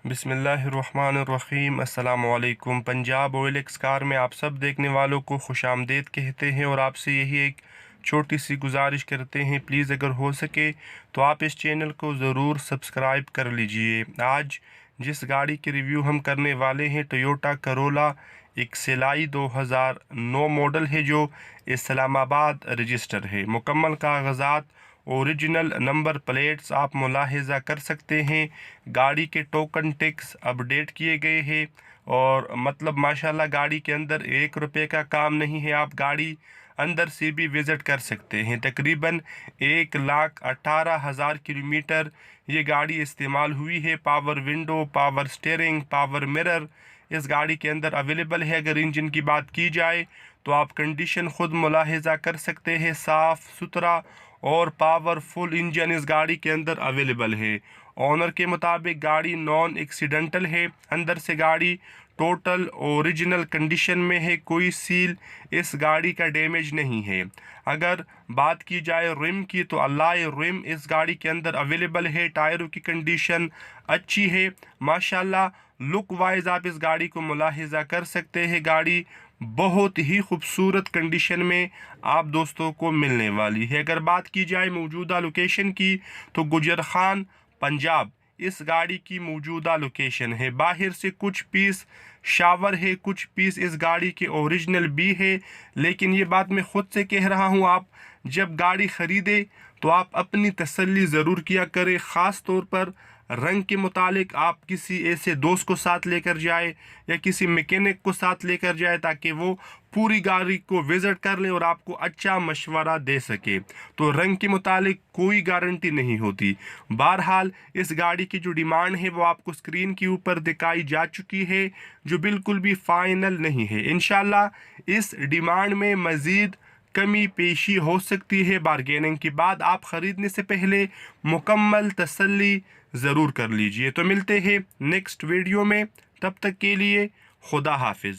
बिस्मिल्लाहिर्रहमानिर्रहीम। अस्सलाम वालेकुम। पंजाब OLX कार में आप सब देखने वालों को खुशामदीद कहते हैं और आपसे यही एक छोटी सी गुजारिश करते हैं, प्लीज़ अगर हो सके तो आप इस चैनल को ज़रूर सब्सक्राइब कर लीजिए। आज जिस गाड़ी की रिव्यू हम करने वाले हैं टोयोटा करोला एक सेलाई 2009 मॉडल है जो इस्लामाबाद रजिस्टर है। मुकम्मल कागजात, ओरिजिनल नंबर प्लेट्स आप मुलाहिज़ा कर सकते हैं। गाड़ी के टोकन टैक्स अपडेट किए गए हैं और मतलब माशाल्लाह गाड़ी के अंदर 1 रुपये का काम नहीं है। आप गाड़ी अंदर से भी विज़िट कर सकते हैं। तकरीबन 1,18,000 किलोमीटर ये गाड़ी इस्तेमाल हुई है। Power window, power steering, power mirror इस गाड़ी के अंदर अवेलेबल है। अगर इंजन की बात की जाए तो आप कंडीशन खुद मुलाहिज़ा कर सकते हैं। साफ़ सुथरा और पावरफुल इंजन इस गाड़ी के अंदर अवेलेबल है। ऑनर के मुताबिक गाड़ी नॉन एक्सीडेंटल है। अंदर से गाड़ी टोटल ओरिजिनल कंडीशन में है। कोई सील इस गाड़ी का डैमेज नहीं है। अगर बात की जाए रिम की तो अलॉय रिम इस गाड़ी के अंदर अवेलेबल है। टायरों की कंडीशन अच्छी है माशाल्लाह। लुक वाइज आप इस गाड़ी को मुलाहिज़ा कर सकते हैं। गाड़ी बहुत ही खूबसूरत कंडीशन में आप दोस्तों को मिलने वाली है। अगर बात की जाए मौजूदा लोकेशन की तो गुजर खान पंजाब इस गाड़ी की मौजूदा लोकेशन है। बाहर से कुछ पीस शावर है, कुछ पीस इस गाड़ी के ओरिजिनल भी है, लेकिन ये बात मैं खुद से कह रहा हूँ, आप जब गाड़ी ख़रीदे तो आप अपनी तसल्ली ज़रूर किया करें। ख़ास तौर पर रंग के मुतालिक आप किसी ऐसे दोस्त को साथ लेकर जाए या किसी मैकेनिक को साथ लेकर जाए ताकि वो पूरी गाड़ी को विज़िट कर ले और आपको अच्छा मशवरा दे सके। तो रंग के मुतालिक कोई गारंटी नहीं होती। बहरहाल इस गाड़ी की जो डिमांड है वो आपको स्क्रीन के ऊपर दिखाई जा चुकी है, जो बिल्कुल भी फाइनल नहीं है। इंशाल्लाह इस डिमांड में मज़ीद कमी पेशी हो सकती है। बारगेनिंग के बाद आप ख़रीदने से पहले मुकम्मल तसल्ली ज़रूर कर लीजिए। तो मिलते हैं नेक्स्ट वीडियो में, तब तक के लिए खुदा हाफिज़।